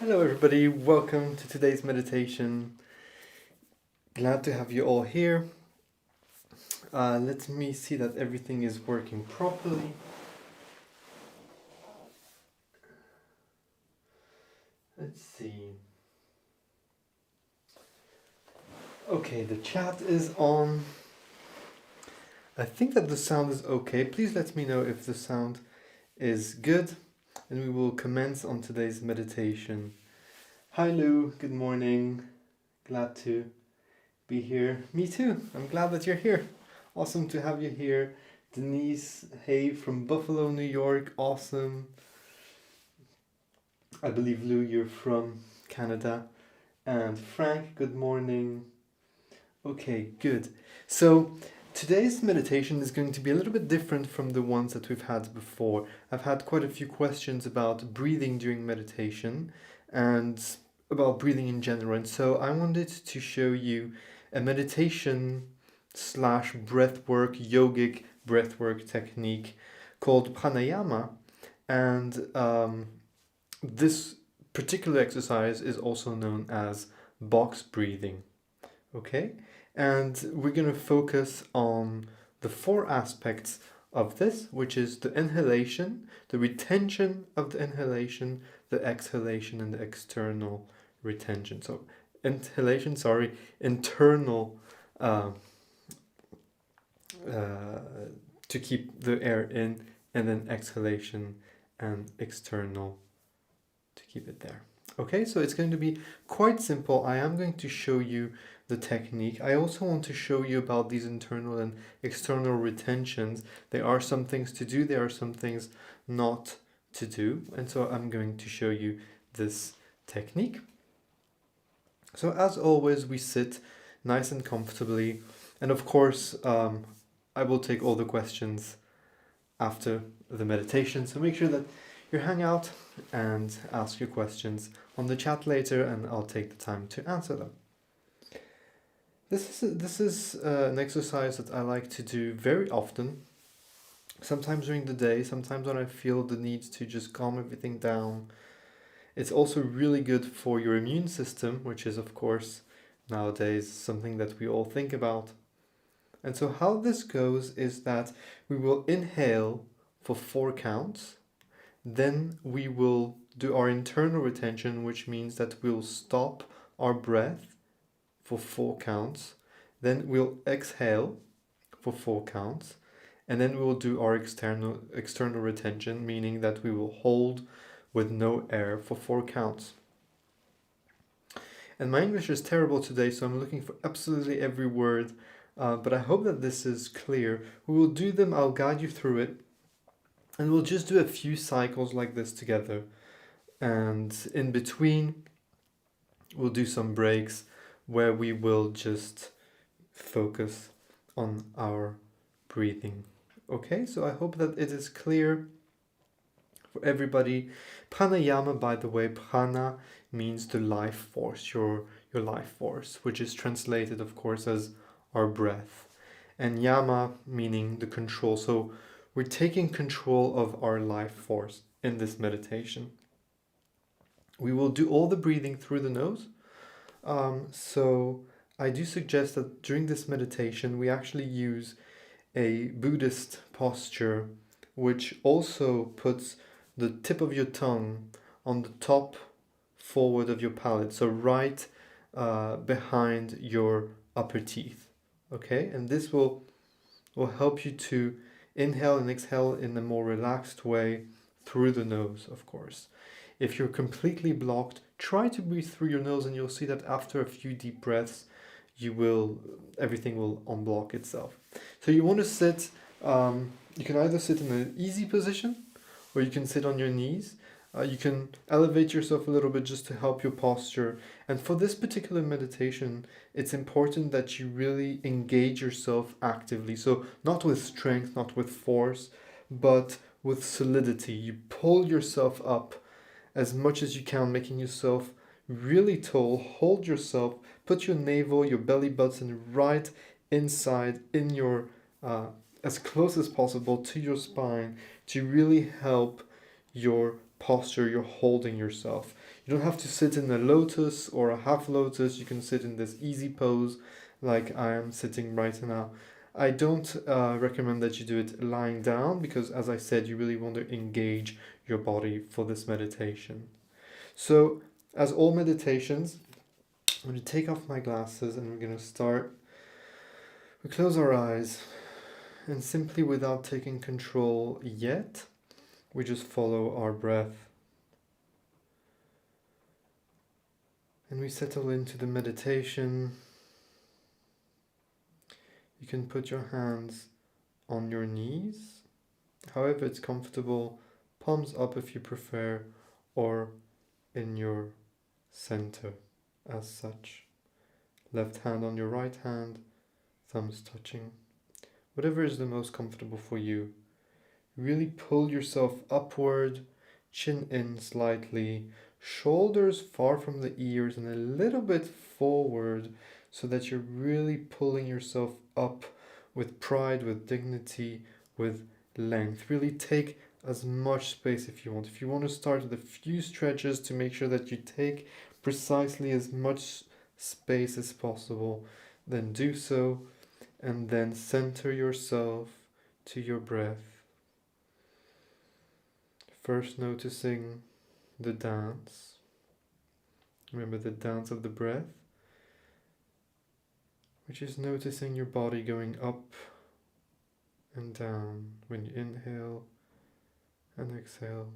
Hello, everybody. Welcome to today's meditation. Glad to have you all here. Let me see that everything is working properly. Let's see. Okay, the chat is on. I think that the sound is okay. Please let me know if the sound is good, and we will commence on today's meditation. Hi, Lou. Good morning. Glad to be here. Me too. I'm glad that you're here. Awesome to have you here. Denise, hey, from Buffalo, New York. Awesome. I believe, Lou, you're from Canada. And Frank, good morning. Okay, good. So today's meditation is going to be a little bit different from the ones that we've had before. I've had quite a few questions about breathing during meditation and about breathing in general. And so I wanted to show you a meditation / breathwork, yogic breathwork technique called Pranayama. And this particular exercise is also known as box breathing. Okay? And we're going to focus on the four aspects of this, which is the inhalation, the retention of the inhalation, the exhalation, and the external retention. So inhalation, internal to keep the air in, and then exhalation and external to keep it there. Okay, so it's going to be quite simple. I am going to show you the technique. I also want to show you about these internal and external retentions. There are some things to do, there are some things not to do, and so I'm going to show you this technique. So as always, we sit nice and comfortably, and of course I will take all the questions after the meditation, so make sure that you hang out and ask your questions on the chat later, and I'll take the time to answer them. This is an exercise that I like to do very often, sometimes during the day, sometimes when I feel the need to just calm everything down. It's also really good for your immune system, which is, of course, nowadays something that we all think about. And so how this goes is that we will inhale for 4 counts, then we will do our internal retention, which means that we'll stop our breath for 4 counts, then we'll exhale for 4 counts, and then we'll do our external retention, meaning that we will hold with no air for 4 counts. And my English is terrible today, so I'm looking for absolutely every word, but I hope that this is clear. We will do them, I'll guide you through it, and we'll just do a few cycles like this together. And in between, we'll do some breaks where we will just focus on our breathing. Okay, so I hope that it is clear for everybody. Pranayama, by the way, prana means the life force, your life force, which is translated, of course, as our breath. And yama meaning the control. So we're taking control of our life force in this meditation. We will do all the breathing through the nose. So I do suggest that during this meditation, we actually use a Buddhist posture, which also puts the tip of your tongue on the top forward of your palate, so right behind your upper teeth. Okay, and this will help you to inhale and exhale in a more relaxed way through the nose, of course. If you're completely blocked, try to breathe through your nose, and you'll see that after a few deep breaths, everything will unblock itself. So you want to sit, you can either sit in an easy position, or you can sit on your knees. You can elevate yourself a little bit just to help your posture. And for this particular meditation, it's important that you really engage yourself actively. So not with strength, not with force, but with solidity. You pull yourself up as much as you can, making yourself really tall. Hold yourself, put your navel, your belly button right inside in your, as close as possible to your spine to really help your posture you're holding yourself. You don't have to sit in a lotus or a half lotus. You can sit in this easy pose like I am sitting right now. I don't recommend that you do it lying down because, as I said, you really want to engage your body for this meditation. So, as all meditations, I'm going to take off my glasses and we're going to start. We close our eyes and simply, without taking control yet, we just follow our breath. And we settle into the meditation. You can put your hands on your knees, however it's comfortable, palms up if you prefer, or in your center as such. Left hand on your right hand, thumbs touching. Whatever is the most comfortable for you. Really pull yourself upward, chin in slightly, shoulders far from the ears and a little bit forward so that you're really pulling yourself up with pride, with dignity, with length. Really take as much space if you want. If you want to start with a few stretches to make sure that you take precisely as much space as possible, then do so, and then center yourself to your breath. First noticing the dance. Remember the dance of the breath, which is noticing your body going up and down when you inhale and exhale.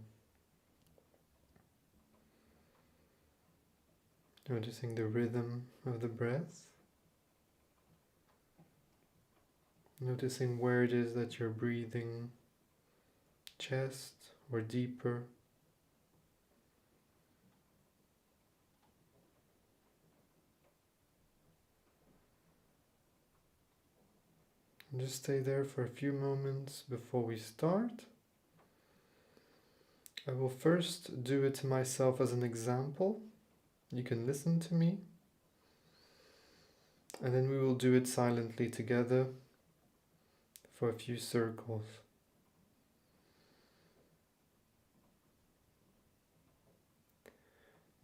Noticing the rhythm of the breath. Noticing where it is that you're breathing, chest or deeper. And just stay there for a few moments before we start. I will first do it to myself as an example. You can listen to me. And then we will do it silently together for a few circles.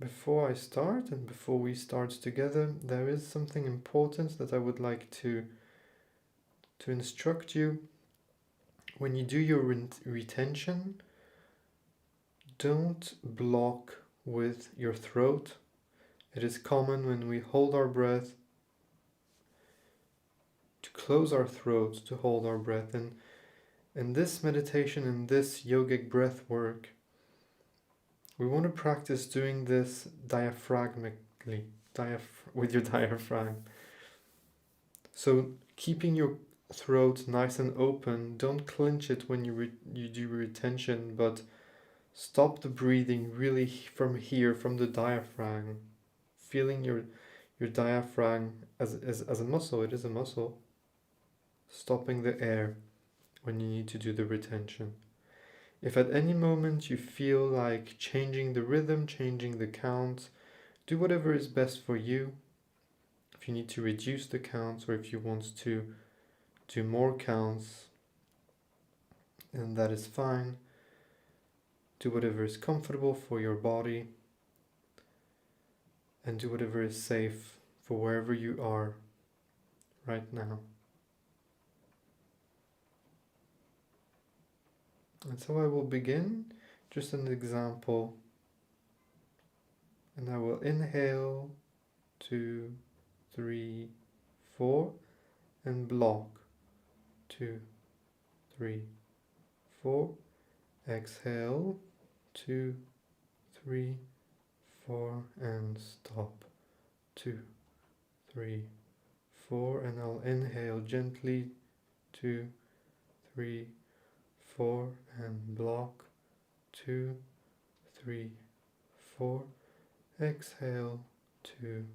Before I start and before we start together, there is something important that I would like to instruct you. When you do your retention, don't block with your throat. It is common when we hold our breath to close our throat to hold our breath. And in this meditation, in this yogic breath work, we want to practice doing this diaphragmically, with your diaphragm. So keeping your throat nice and open, don't clench it when you do retention, but stop the breathing really from here, from the diaphragm, feeling your diaphragm as a muscle. It is a muscle. Stopping the air when you need to do the retention. If at any moment you feel like changing the rhythm, changing the count, do whatever is best for you. If you need to reduce the counts or if you want to do more counts, then that is fine. Do whatever is comfortable for your body and do whatever is safe for wherever you are right now. And so I will begin, just an example, and I will inhale 2, 3, 4 and block 2, 3, 4. Exhale 2, 3, 4 and stop 2, 3, 4, and I'll inhale gently 2, 3, 4 and block 2, 3, 4. Exhale 2,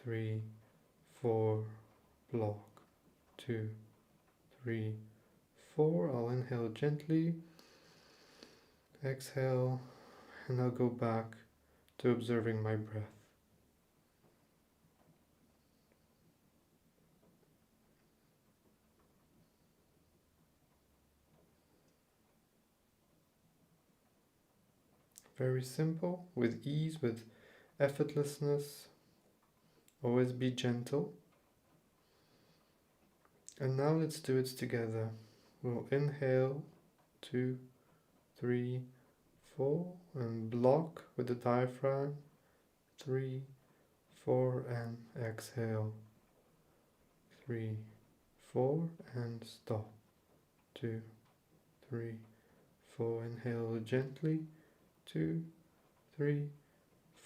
3, 4, block 2, 3, 4. I'll inhale gently, exhale, and I'll go back to observing my breath. Very simple, with ease, with effortlessness. Always be gentle. And now let's do it together. We'll inhale, 2, 3, 4, and block with the diaphragm, 3, 4, and exhale, 3, 4, and stop, 2, 3, 4, inhale gently, 2, 3,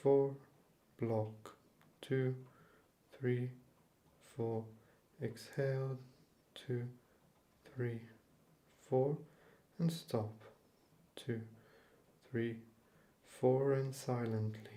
4, block, 2, 3, 4, exhale, 2, 3, 4, and stop, 2, 3, 4, and silently.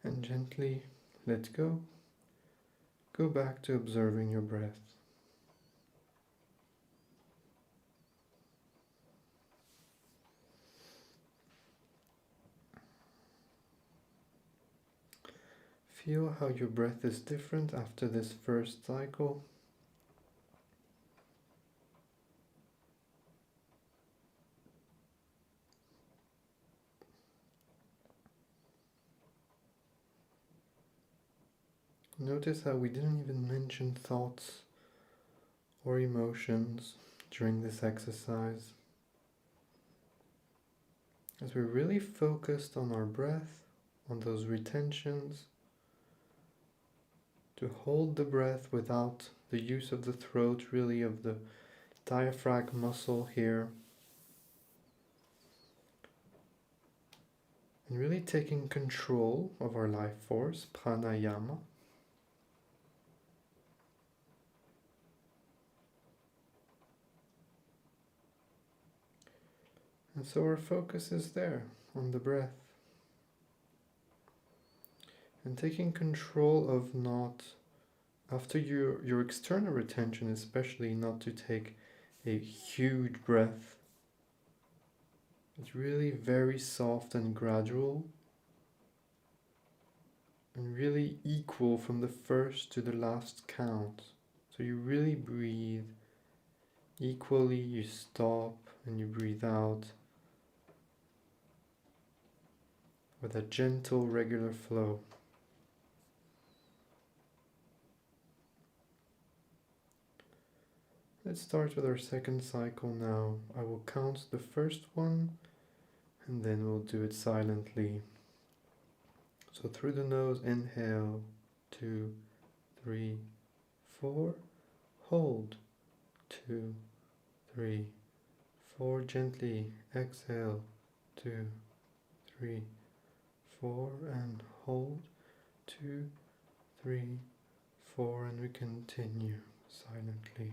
And gently let go. Go back to observing your breath. Feel how your breath is different after this first cycle. Notice how we didn't even mention thoughts or emotions during this exercise, as we're really focused on our breath, on those retentions, to hold the breath without the use of the throat, really of the diaphragm muscle here, and really taking control of our life force, pranayama. And so our focus is there, on the breath. And taking control of not, after your external retention especially, not to take a huge breath. It's really very soft and gradual, and really equal from the first to the last count. So you really breathe equally, you stop and you breathe out with a gentle, regular flow. Let's start with our second cycle now. I will count the first one and then we'll do it silently. So through the nose, inhale, 2, 3, 4, hold, 2, 3, 4, gently, exhale, 2, 3, 4, and hold, 2, 3, 4, and we continue silently.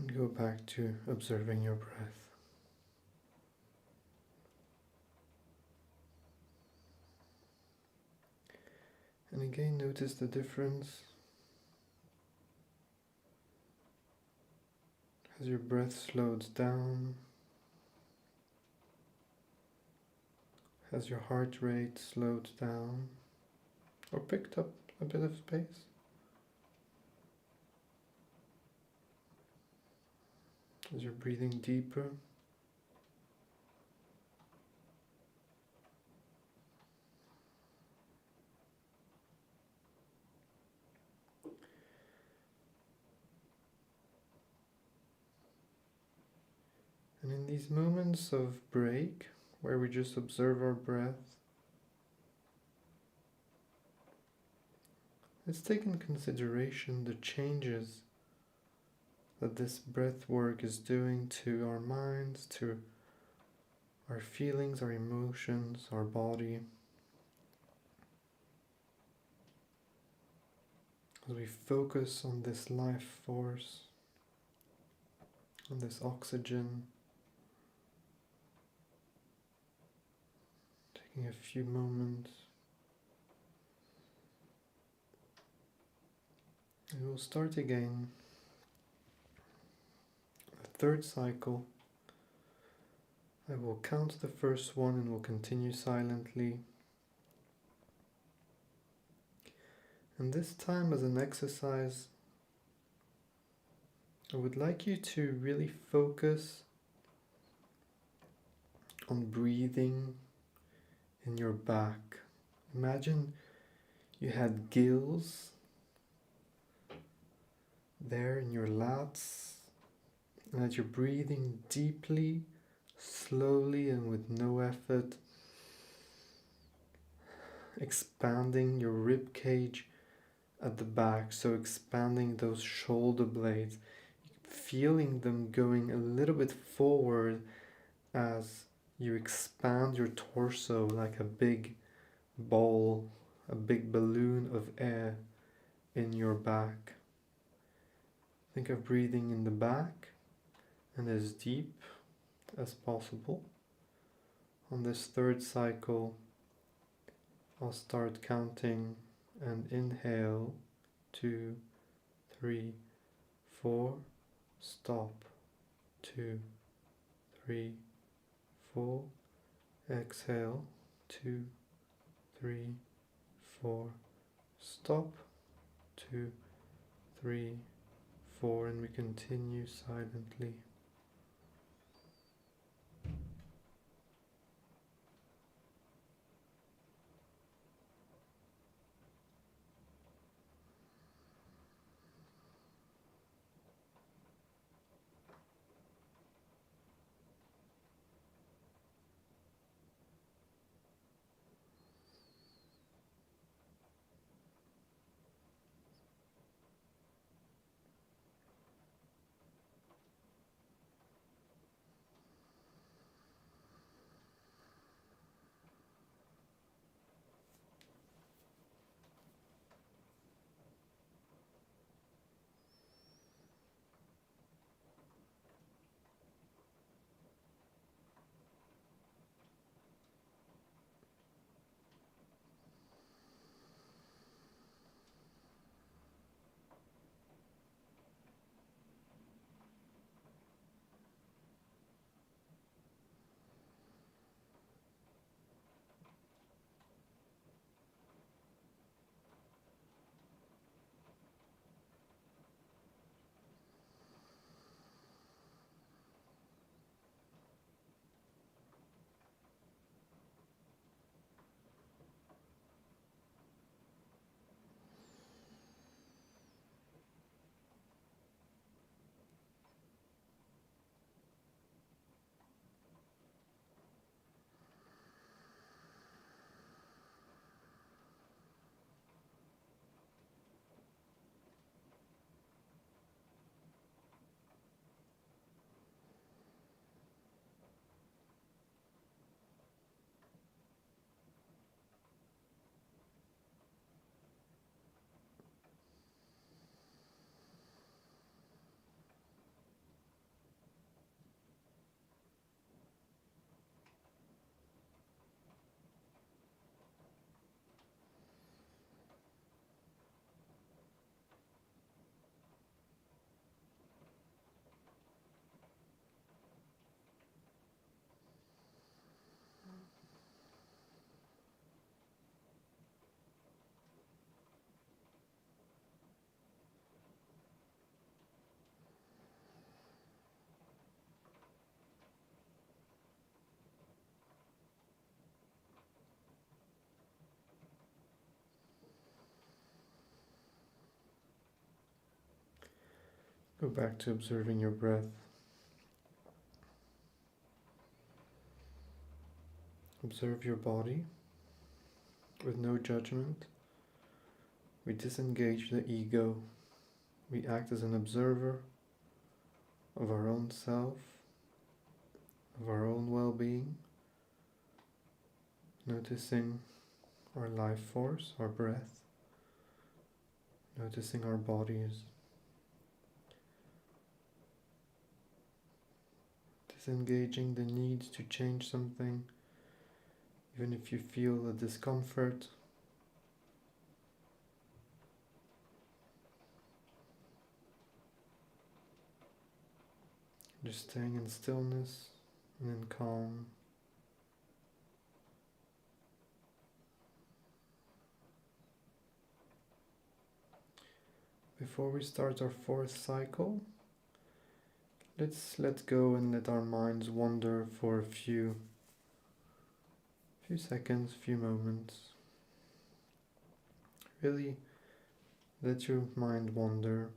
And go back to observing your breath. And again, notice the difference as your breath slows down, as your heart rate slowed down or picked up a bit of space. As you're breathing deeper. And in these moments of break, where we just observe our breath, let's take in consideration the changes that this breath work is doing to our minds, to our feelings, our emotions, our body. As we focus on this life force, on this oxygen, taking a few moments. And we'll start again. The third cycle. I will count the first one and we'll continue silently. And this time, as an exercise, I would like you to really focus on breathing in your back. Imagine you had gills there in your lats, and that you're breathing deeply, slowly, and with no effort, expanding your rib cage at the back, so expanding those shoulder blades, feeling them going a little bit forward as you expand your torso like a big ball, a big balloon of air in your back. Think of breathing in the back and as deep as possible. On this third cycle, I'll start counting and inhale, 2, 3, 4, stop, 2, 3, 4, exhale, 2, 3, 4, stop, 2, 3, 4, and we continue silently. Go back to observing your breath. Observe your body with no judgment. We disengage the ego. We act as an observer of our own self, of our own well-being, noticing our life force, our breath, noticing our bodies, disengaging the need to change something, even if you feel a discomfort. Just staying in stillness and in calm. Before we start our fourth cycle, let's let go and let our minds wander for a few seconds, few moments. Really let your mind wander.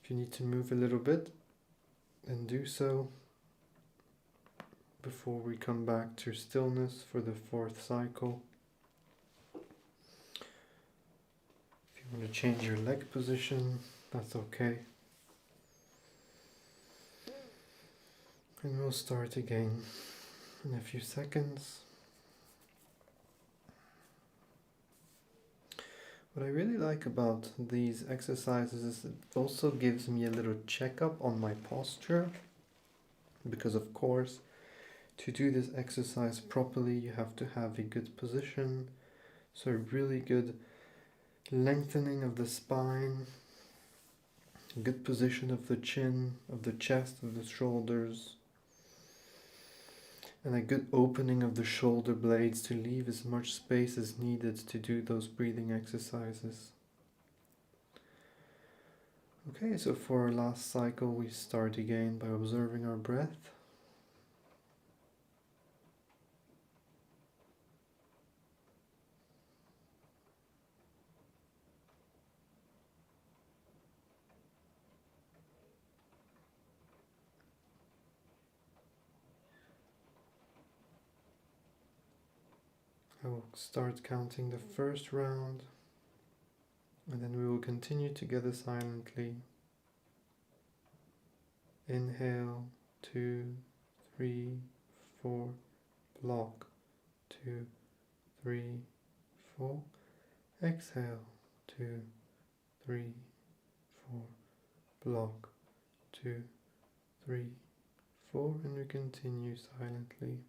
If you need to move a little bit, then do so before we come back to stillness for the fourth cycle. If you want to change your leg position, that's okay. And we'll start again in a few seconds. What I really like about these exercises is it also gives me a little checkup on my posture, because of course to do this exercise properly you have to have a good position, so a really good lengthening of the spine, good position of the chin, of the chest, of the shoulders, and a good opening of the shoulder blades to leave as much space as needed to do those breathing exercises. Okay, so for our last cycle we start again by observing our breath. I will start counting the first round, and then we will continue together silently. Inhale, 2, 3, 4, block, 2, 3, 4. Exhale, 2, 3, 4, block, 2, 3, 4, and we continue silently.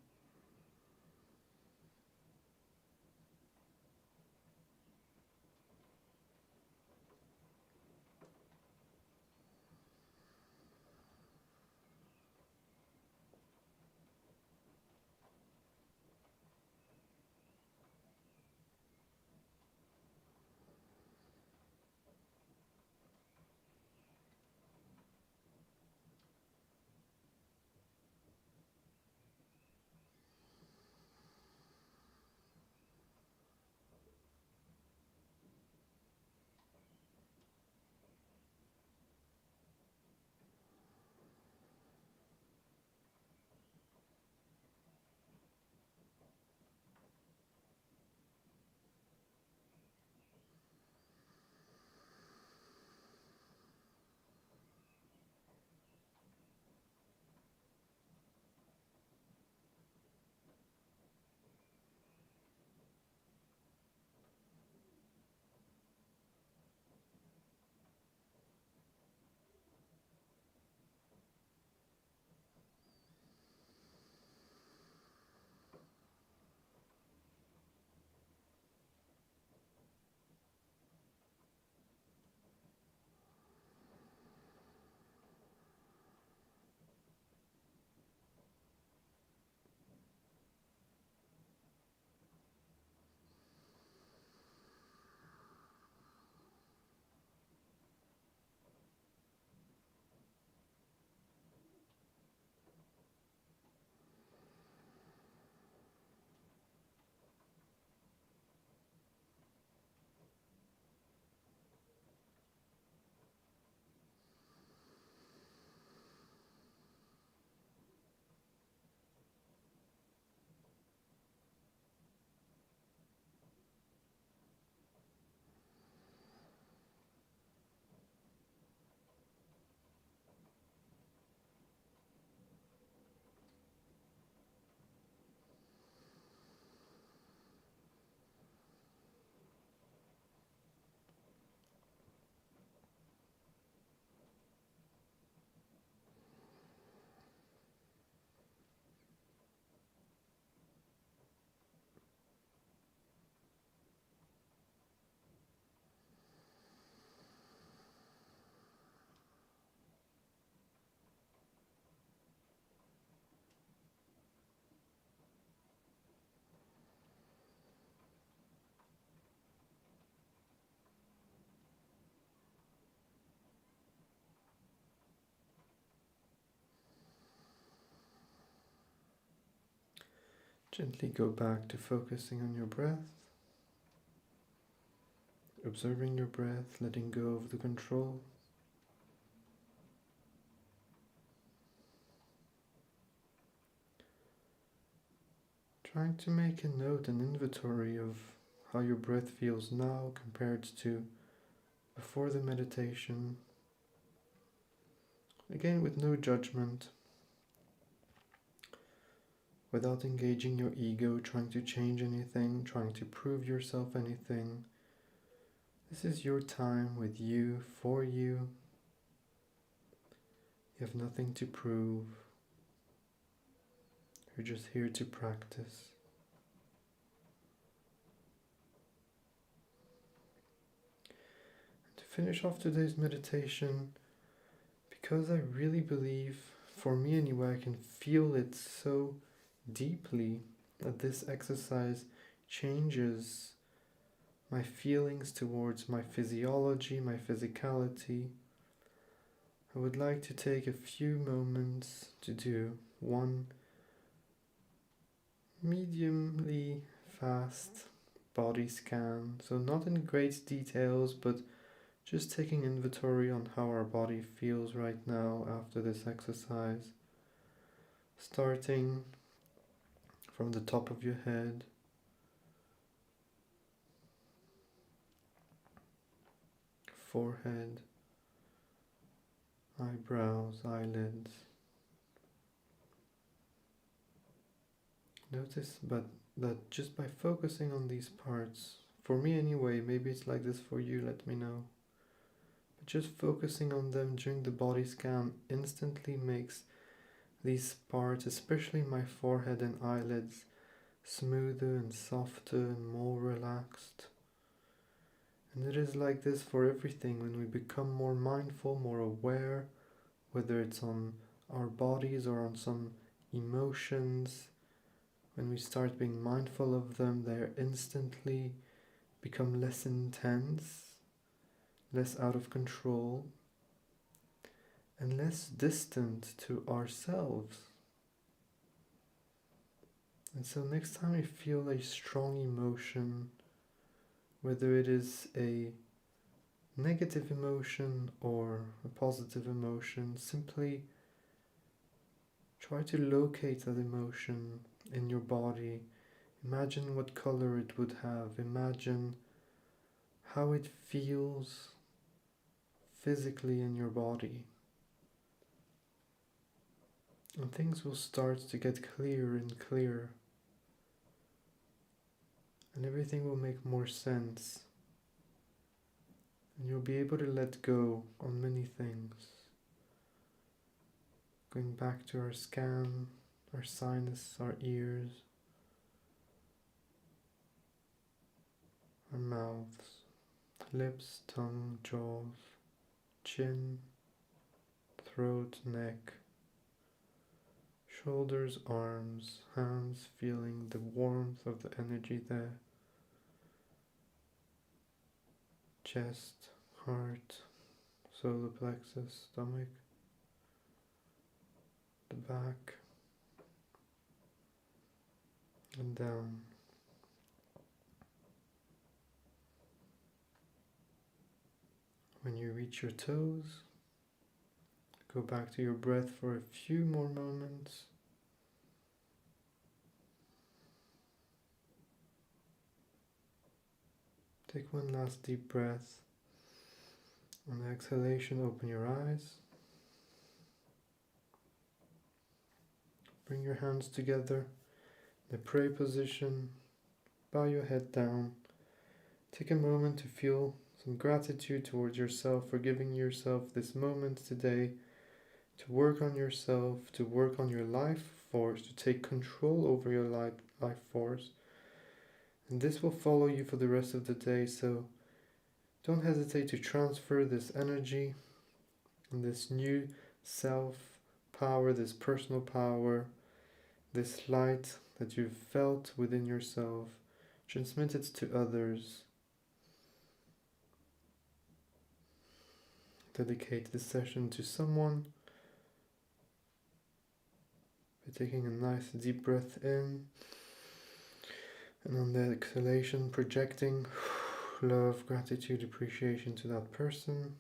Gently go back to focusing on your breath, observing your breath, letting go of the control. Trying to make a note, an inventory of how your breath feels now compared to before the meditation. Again, with no judgment, without engaging your ego, trying to change anything, trying to prove yourself anything. This is your time with you, for you. You have nothing to prove. You're just here to practice. To finish off today's meditation, because I really believe, for me anyway, I can feel it so deeply that this exercise changes my feelings towards my physiology, my physicality. I would like to take a few moments to do one mediumly fast body scan, so not in great details, but just taking inventory on how our body feels right now after this exercise, starting from the top of your head, forehead, eyebrows, eyelids. Notice that just by focusing on these parts, for me anyway, maybe it's like this for you, let me know. But just focusing on them during the body scan instantly makes these parts, especially my forehead and eyelids, smoother and softer and more relaxed. And it is like this for everything. When we become more mindful, more aware, whether it's on our bodies or on some emotions, when we start being mindful of them, they instantly become less intense, less out of control, and less distant to ourselves. And so next time you feel a strong emotion, whether it is a negative emotion or a positive emotion, simply try to locate that emotion in your body. Imagine what color it would have. Imagine how it feels physically in your body. And things will start to get clearer and clearer. And everything will make more sense. And you'll be able to let go on many things. Going back to our scan, our sinus, our ears, our mouths, lips, tongue, jaws, chin, throat, neck, shoulders, arms, hands, feeling the warmth of the energy there, chest, heart, solar plexus, stomach, the back, and down. When you reach your toes, go back to your breath for a few more moments. Take one last deep breath. On the exhalation, open your eyes. Bring your hands together in the pray position. Bow your head down. Take a moment to feel some gratitude towards yourself for giving yourself this moment today to work on yourself, to work on your life force, to take control over your life force. And this will follow you for the rest of the day, so don't hesitate to transfer this energy and this new self-power, this personal power, this light that you've felt within yourself. Transmit it to others. Dedicate this session to someone by taking a nice deep breath in And on the exhalation, projecting love, gratitude, appreciation to that person.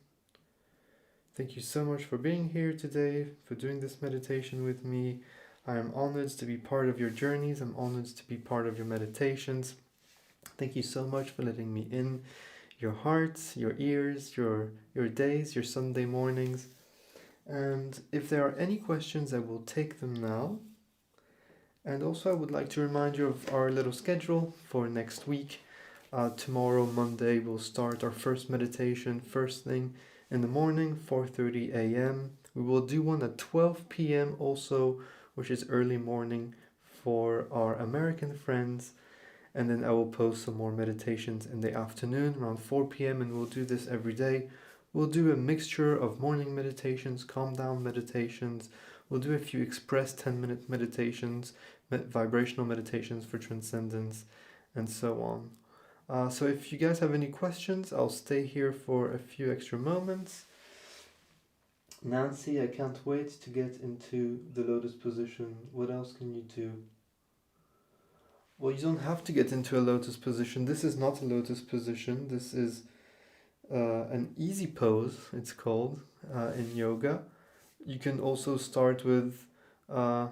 Thank you so much for being here today, for doing this meditation with me. I am honored to be part of your journeys. I'm honored to be part of your meditations. Thank you so much for letting me in your hearts, your ears, your days, your Sunday mornings. And if there are any questions, I will take them now. And also I would like to remind you of our little schedule for next week. Tomorrow, Monday, we'll start our first meditation first thing in the morning, 4:30 a.m. We will do one at 12 p.m. also, which is early morning for our American friends. And then I will post some more meditations in the afternoon around 4 p.m. and we'll do this every day. We'll do a mixture of morning meditations, calm down meditations. We'll do a few express 10-minute meditations, vibrational meditations for transcendence, and so on. So if you guys have any questions, I'll stay here for a few extra moments. Nancy, I can't wait to get into the lotus position. What else can you do? Well, you don't have to get into a lotus position. This is not a lotus position. This is an easy pose, it's called, in yoga. You can also start with a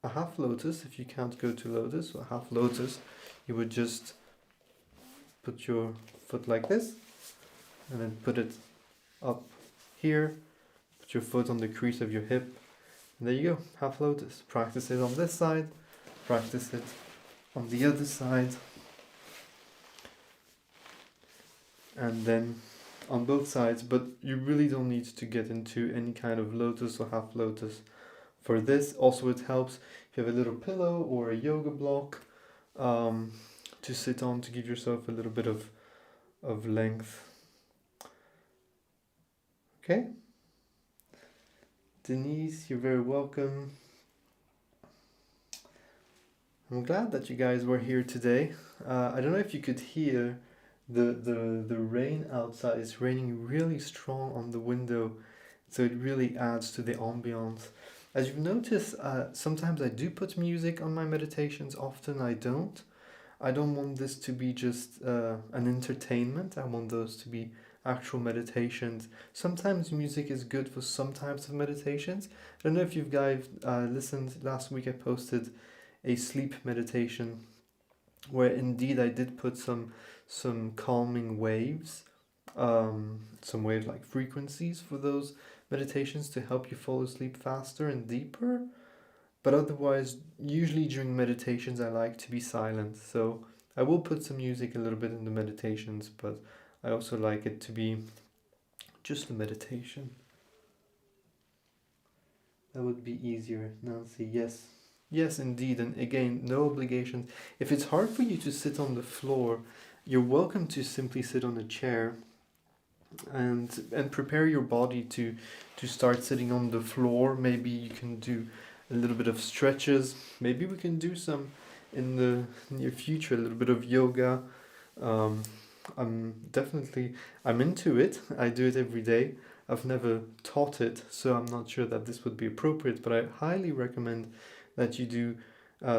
half lotus if you can't go to lotus. A half lotus, you would just put your foot like this and then put it up here. Put your foot on the crease of your hip. And there you go, half lotus. Practice it on this side. Practice it on the other side, and then on both sides, but you really don't need to get into any kind of lotus or half lotus for this. Also, it helps if you have a little pillow or a yoga block to sit on to give yourself a little bit of length. Okay? Denise, you're very welcome. I'm glad that you guys were here today. I don't know if you could hear the rain outside. It's raining really strong on the window, so it really adds to the ambiance. As you've noticed, sometimes I do put music on my meditations, often I don't. I don't want this to be just an entertainment. I want those to be actual meditations. Sometimes music is good for some types of meditations. I don't know if you guys listened. Last week I posted a sleep meditation where indeed I did put some calming waves, some wave like frequencies for those meditations to help you fall asleep faster and deeper. But otherwise, usually during meditations I like to be silent, so I will put some music a little bit in the meditations, but I also like it to be just a meditation. That would be easier. Nancy, yes. Yes, indeed, and again, no obligations. If it's hard for you to sit on the floor, you're welcome to simply sit on a chair and prepare your body to start sitting on the floor. Maybe you can do a little bit of stretches. Maybe we can do some in the near future, a little bit of yoga. I'm into it. I do it every day. I've never taught it, so I'm not sure that this would be appropriate, but I highly recommend that you do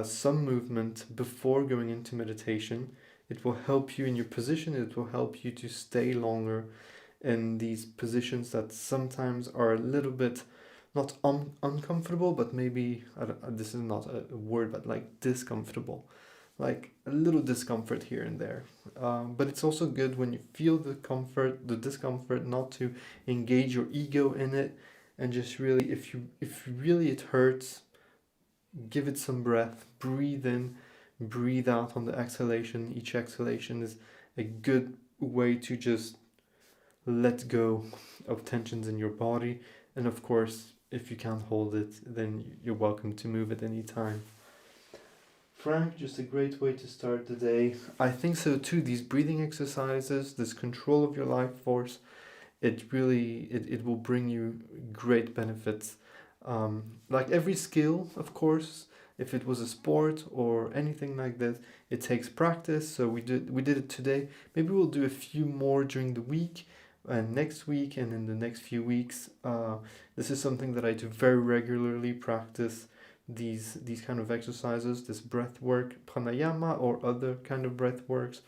some movement before going into meditation. It will help you in your position. It will help you to stay longer in these positions that sometimes are a little bit not uncomfortable, but maybe, this is not a word, but like discomfortable. Like a little discomfort here and there. But it's also good when you feel the discomfort, not to engage your ego in it, and just really, if really it hurts, give it some breath, breathe in, breathe out on the exhalation. Each exhalation is a good way to just let go of tensions in your body. And of course, if you can't hold it, then you're welcome to move at any time. Frank, just a great way to start the day. I think so too. These breathing exercises, this control of your life force, it will bring you great benefits. Like every skill, of course, if it was a sport or anything like that, it takes practice. So we did it today. Maybe we'll do a few more during the week and next week and in the next few weeks. This is something that I do very regularly, practice these kind of exercises, this breath work, pranayama or other kind of breath works.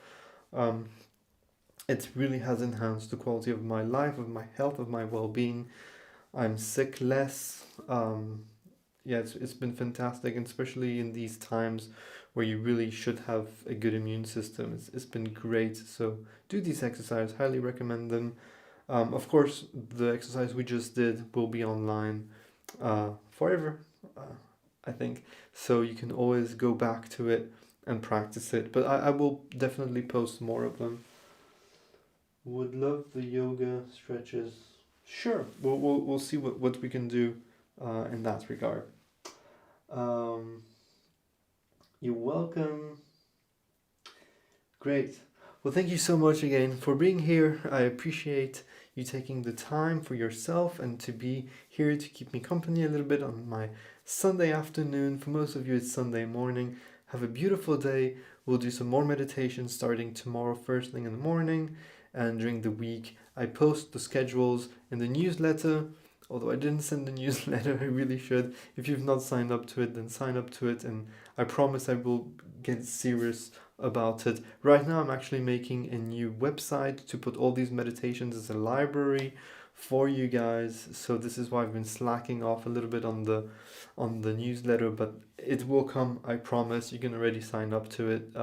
It really has enhanced the quality of my life, of my health, of my well-being. I'm sick less. Yeah, it's been fantastic, and especially in these times where you really should have a good immune system. It's been great. So do these exercises, highly recommend them. Of course, the exercise we just did will be online forever, I think. So you can always go back to it and practice it. But I will definitely post more of them. Would love the yoga stretches. Sure, we'll see what we can do in that regard. You're welcome. Great. Well, thank you so much again for being here. I appreciate you taking the time for yourself and to be here to keep me company a little bit on my Sunday afternoon. For most of you, it's Sunday morning. Have a beautiful day. We'll do some more meditation starting tomorrow, first thing in the morning. And during the week, I post the schedules in the newsletter. Although I didn't send the newsletter, I really should. If you've not signed up to it, then sign up to it, and I promise I will get serious about it. Right now, I'm actually making a new website to put all these meditations as a library for you guys. So this is why I've been slacking off a little bit on the newsletter, but it will come, I promise. You can already sign up to it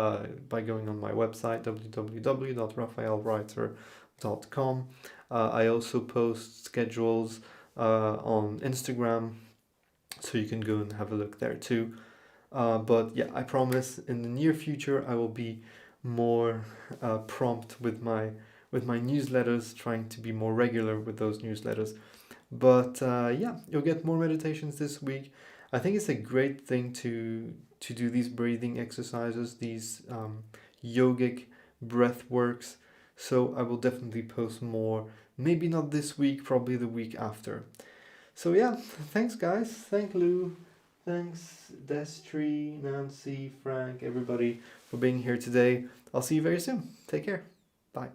by going on my website, www.raphaelwriter.com. I also post schedules on Instagram, so you can go and have a look there too. But yeah, I promise in the near future I will be more prompt with my newsletters, trying to be more regular with those newsletters. But yeah, you'll get more meditations this week. I think it's a great thing to do these breathing exercises, these yogic breath works. So I will definitely post more. Maybe not this week, probably the week after. So yeah, thanks guys. Thank Lou. Thanks Destry, Nancy, Frank, everybody for being here today. I'll see you very soon. Take care. Bye.